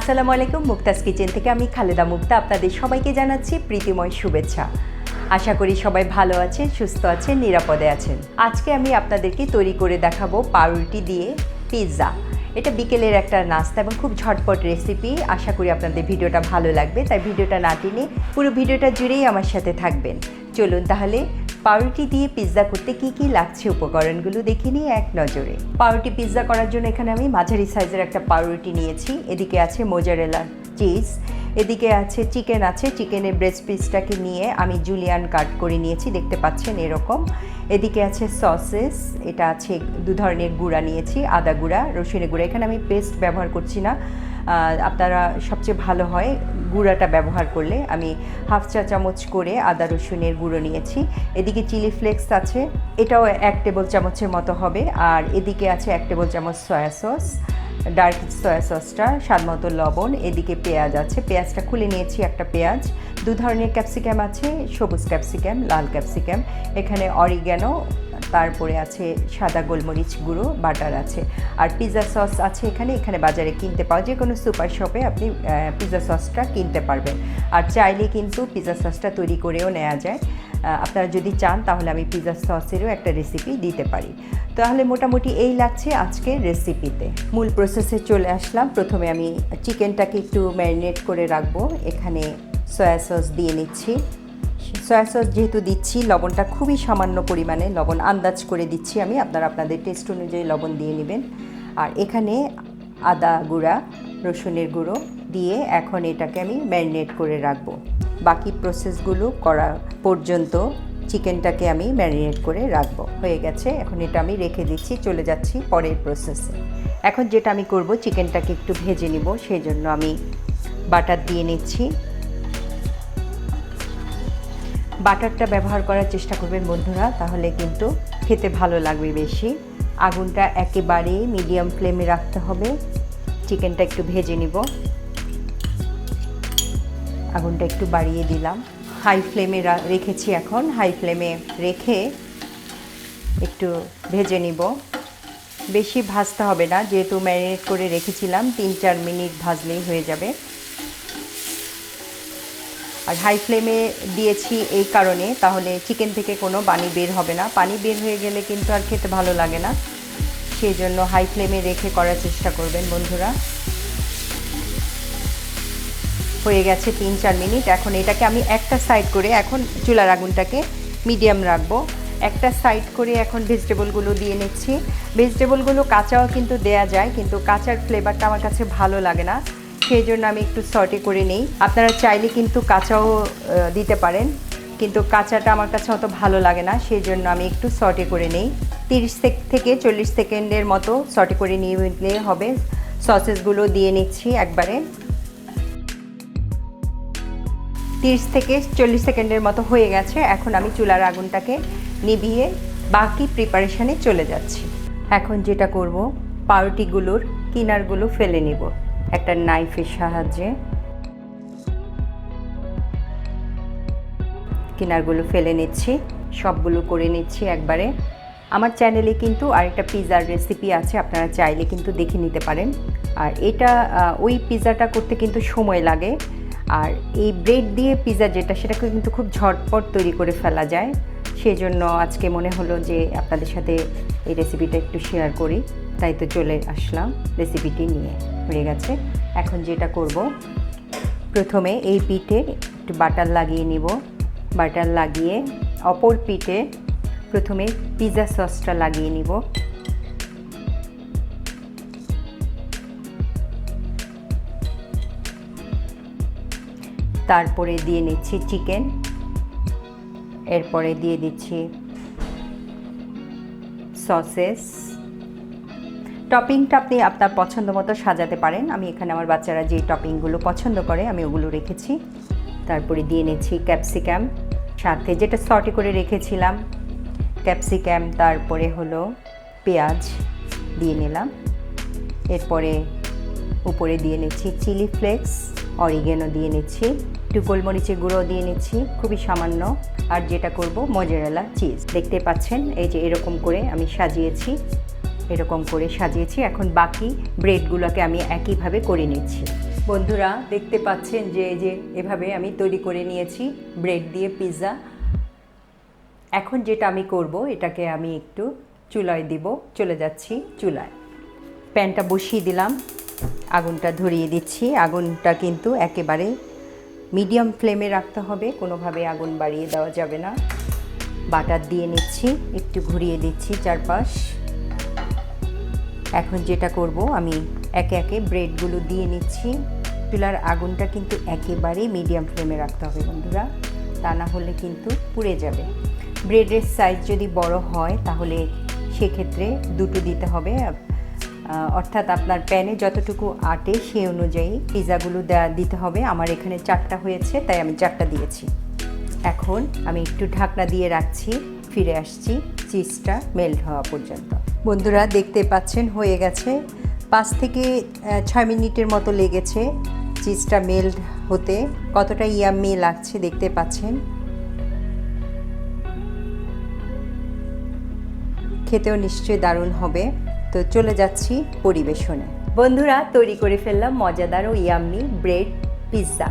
আসসালামু আলাইকুম। মুক্তাজ কিচেন থেকে আমি খালেদা মুক্তা আপনাদের সবাইকে জানাচ্ছি প্রীতিময় শুভেচ্ছা। আশা করি সবাই ভালো আছেন, সুস্থ আছেন, নিরাপদে আছেন। আজকে আমি আপনাদেরকে তৈরি করে দেখাবো পাউরুটি দিয়ে পিৎজা। এটা বিকেলের একটা নাস্তা এবং খুব ঝটপট রেসিপি। আশা করি আপনাদের ভিডিওটা ভালো লাগবে, তাই ভিডিওটা না টেনে পুরো ভিডিওটা জুড়েই আমার সাথে থাকবেন। চলুন তাহলে পাউরুটি দিয়ে পিৎজা করতে কি কি লাগছে উপকরণগুলো দেখে নিই এক নজরে। পাউরুটি পিৎজা করার জন্য এখানে আমি মাঝারি সাইজের একটা পাউরুটি নিয়েছি। এদিকে আছে মোজারেলা চিজ, এদিকে আছে চিকেন আছে, চিকেনের ব্রেস্ট পিসটাকে নিয়ে আমি জুলিয়ান কাট করে নিয়েছি, দেখতে পাচ্ছেন এরকম। এদিকে আছে সসেস, এটা আছে দু ধরনের গুঁড়া নিয়েছি, আদা গুঁড়া, রসুনের গুঁড়া। এখানে আমি পেস্ট ব্যবহার করছি না, আপনারা সবচেয়ে ভালো হয় গুঁড়াটা ব্যবহার করলে। আমি হাফ চা চামচ করে আদা রসুনের গুঁড়ো নিয়েছি। এদিকে চিলি ফ্লেক্স আছে, এটাও 1 টেবিল চামচের মতো হবে। আর এদিকে আছে 1 টেবিল চামচ সয়া সস, ডার্ক সয়া সসটা, স্বাদ মতো লবণ। এদিকে পেঁয়াজ আছে, পেঁয়াজটা খুলে নিয়েছি একটা পেঁয়াজ। 2 ধরনের ক্যাপসিকাম আছে, সবুজ ক্যাপসিকাম, লাল ক্যাপসিকাম। এখানে অরিগ্যানো, তারপরে আছে সাদা গোলমরিচ গুঁড়ো, বাটার আছে। আর পিৎজা সস আছে এখানে বাজারে কিনতে পাওয়া, যে কোনো সুপার শপে আপনি পিৎজা সসটা কিনতে পারবেন। আর চাইলে কিন্তু পিৎজা সসটা তৈরি করেও নেওয়া যায়। আপনারা যদি চান তাহলে আমি পিৎজা সসেরও একটা রেসিপি দিতে পারি। তাহলে মোটামুটি এই লাগছে আজকের রেসিপিতে। মূল প্রসেসে চলে আসলাম। প্রথমে আমি চিকেনটাকে একটু ম্যারিনেট করে রাখবো। এখানে সয়া সস দিয়ে নিচ্ছি। সয়া সস যেহেতু দিচ্ছি, লবণটা খুবই সামান্য পরিমাণে লবণ আন্দাজ করে দিচ্ছি আমি, আপনারা আপনাদের টেস্ট অনুযায়ী লবণ দিয়ে নেবেন। আর এখানে আদা গুঁড়া, রসুনের গুঁড়ো দিয়ে এখন এটাকে আমি ম্যারিনেট করে রাখবো। বাকি প্রসেসগুলো করা পর্যন্ত চিকেনটাকে আমি ম্যারিনেট করে রাখবো। হয়ে গেছে, এখন এটা আমি রেখে দিচ্ছি। চলে যাচ্ছি পরের প্রসেসে। এখন যেটা আমি করব, চিকেনটাকে একটু ভেজে নিব, সেই জন্য আমি বাটার দিয়ে নিচ্ছি। বাটারটা ব্যবহার করার চেষ্টা করবেন বন্ধুরা, তাহলে কিন্তু খেতে ভালো লাগবে বেশি। আগুনটা একেবারেই মিডিয়াম ফ্লেমে রাখতে হবে। চিকেনটা একটু ভেজে নিব, আগুনটা একটু বাড়িয়ে দিলাম। হাই ফ্লেমে রেখেছি, এখন হাই ফ্লেমে রেখে একটু ভেজে নিব। বেশি ভাজতে হবে না, যেহেতু ম্যারিনেট করে রেখেছিলাম, 3-4 মিনিট ভাজলেই হয়ে যাবে। আর হাই ফ্লেমে দিয়েছি এই কারণে, তাহলে চিকেন থেকে কোনো পানি বের হবে না। পানি বের হয়ে গেলে কিন্তু আর খেতে ভালো লাগে না, সেই জন্য হাই ফ্লেমে রেখে করার চেষ্টা করবেন বন্ধুরা। হয়ে গেছে 3-4 মিনিট। এখন এটাকে আমি একটা সাইড করে, এখন চুলার আগুনটাকে মিডিয়াম রাখবো। একটা সাইড করে এখন ভেজিটেবলগুলো দিয়ে নিচ্ছি। ভেজিটেবলগুলো কাঁচাও কিন্তু দেয়া যায়, কিন্তু কাঁচার ফ্লেভারটা আমার কাছে ভালো লাগে না, সেই জন্য আমি একটু সটে করে নেই। আপনারা চাইলে কিন্তু কাঁচাও দিতে পারেন, কিন্তু কাঁচাটা আমার কাছে অত ভালো লাগে না, সেই জন্য আমি একটু সটে করে নেই। 30 থেকে 40 সেকেন্ডের মতো সটে করে নিয়ে নিলে হবে। সসেসগুলো দিয়ে নিচ্ছি একবারে। 30 থেকে 40 সেকেন্ডের মতো হয়ে গেছে। এখন আমি চুলার আগুনটাকে নিভিয়ে বাকি প্রিপারেশানে চলে যাচ্ছি। এখন যেটা করব, পাউরুটিগুলোর কিনারগুলো ফেলে নিব একটা নাইফের সাহায্যে। কিনারগুলো ফেলে নিচ্ছি, সবগুলো করে নিচ্ছি একবারে। আমার চ্যানেলে কিন্তু আরেকটা পিৎজার রেসিপি আছে, আপনারা চাইলে কিন্তু দেখে নিতে পারেন। আর এটা ওই পিৎজাটা করতে কিন্তু সময় লাগে। আর এই ব্রেড দিয়ে পিৎজা যেটা, সেটাকে কিন্তু খুব ঝটপট তৈরি করে ফেলা যায়। সেই জন্য আজকে মনে হলো যে আপনাদের সাথে এই রেসিপিটা একটু শেয়ার করি, তাই তো চলে আসলাম রেসিপিটি নিয়ে। হয়ে গেছে, এখন যেটা করব, প্রথমে এই পিঠে একটু বাটার লাগিয়ে নিব। বাটার লাগিয়ে অপর পিঠে প্রথমে পিৎজা সসটা লাগিয়ে নিব। তারপরে দিয়ে নিচ্ছি চিকেন, এরপরে দিয়ে দিচ্ছি সসেস। টপিংটা আপনি আপনার পছন্দ মতো সাজাতে পারেন। আমি এখানে আমার বাচ্চারা যে টপিংগুলো পছন্দ করে আমি ওগুলো রেখেছি। তারপরে দিয়ে নিচ্ছি ক্যাপসিকাম, সাথে যেটা সটে করে রেখেছিলাম ক্যাপসিকাম, তারপরে হলো পেঁয়াজ দিয়ে নিলাম। এরপরে উপরে দিয়ে নিচ্ছি চিলি ফ্লেক্স, অরিগ্যানো দিয়ে নিচ্ছি, একটু গোলমরিচের গুঁড়ো দিয়ে নিচ্ছি, খুবই সামান্য। আর যেটা করব, মোজারেলা চিজ। দেখতে পাচ্ছেন এই যে এরকম করে আমি সাজিয়েছি। এরকম করে সাজিয়েছি। এখন বাকি ব্রেডগুলোকে আমি একইভাবে করে নিচ্ছি। বন্ধুরা দেখতে পাচ্ছেন যে এই যে এভাবে আমি তৈরি করে নিয়েছি ব্রেড দিয়ে পিৎজা। এখন যেটা আমি করব, এটাকে আমি একটু চুলায় দিব। চলে যাচ্ছি চুলায়, প্যানটা বসিয়ে দিলাম, আগুনটা ধরিয়ে দিচ্ছি। আগুনটা কিন্তু একেবারে মিডিয়াম ফ্লেমে রাখতে হবে, কোনোভাবে আগুন বাড়িয়ে দেওয়া যাবে না। বাটার দিয়ে নিচ্ছি, একটু ঘুরিয়ে দিচ্ছি চারপাশ। এখন যেটা করব, আমি একে একে ব্রেডগুলো দিয়ে নিচ্ছি। চুলার আগুনটা কিন্তু একেবারে মিডিয়াম ফ্লেমে রাখতে হবে বন্ধুরা, তা না হলে কিন্তু পুড়ে যাবে। ব্রেডের সাইজ যদি বড় হয় তাহলে সেক্ষেত্রে দুটো দিতে হবে, অর্থাৎ আপনার প্যানে যতটুকু আটে সেই অনুযায়ী পিৎজাগুলো দিতে হবে। আমার এখানে 4টা হয়েছে, তাই আমি 4টা দিয়েছি। এখন আমি একটু ঢাকনা দিয়ে রাখছি, ফিরে আসছি চিজটা মেল্ট হওয়া পর্যন্ত। বন্ধুরা দেখতে পাচ্ছেন হয়ে গেছে, 5 থেকে 6 মিনিটের মতো লেগেছে চিজটা মেল্ট হতে। কতটা ইয়াম্মি লাগছে দেখতে পাচ্ছেন, খেতেও নিশ্চয়ই দারুণ হবে। তো চলে যাচ্ছি পরিবেশনে। বন্ধুরা তৈরি করে ফেললাম মজাদার ও ইয়াম্মি ব্রেড পিৎজা।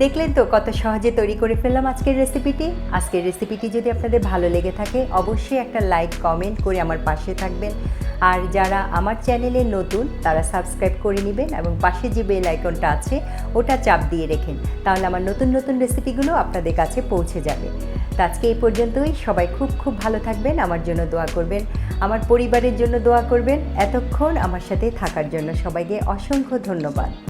দেখলেন তো কত সহজে তৈরি করে ফেললাম আজকের রেসিপিটি। আজকের রেসিপিটি যদি আপনাদের ভালো লেগে থাকে অবশ্যই একটা লাইক কমেন্ট করে আমার পাশে থাকবেন। আর যারা আমার চ্যানেলে নতুন তারা সাবস্ক্রাইব করে নেবেন এবং পাশে যে বেল আইকনটা আছে ওটা চাপ দিয়ে রেখেন, তাহলে আমার নতুন নতুন রেসিপিগুলো আপনাদের কাছে পৌঁছে যাবে। তো আজকে এই পর্যন্তই। সবাই খুব খুব ভালো থাকবেন, আমার জন্য দোয়া করবেন, আমার পরিবারের জন্য দোয়া করবেন। এতক্ষণ আমার সাথে থাকার জন্য সবাইকে অসংখ্য ধন্যবাদ।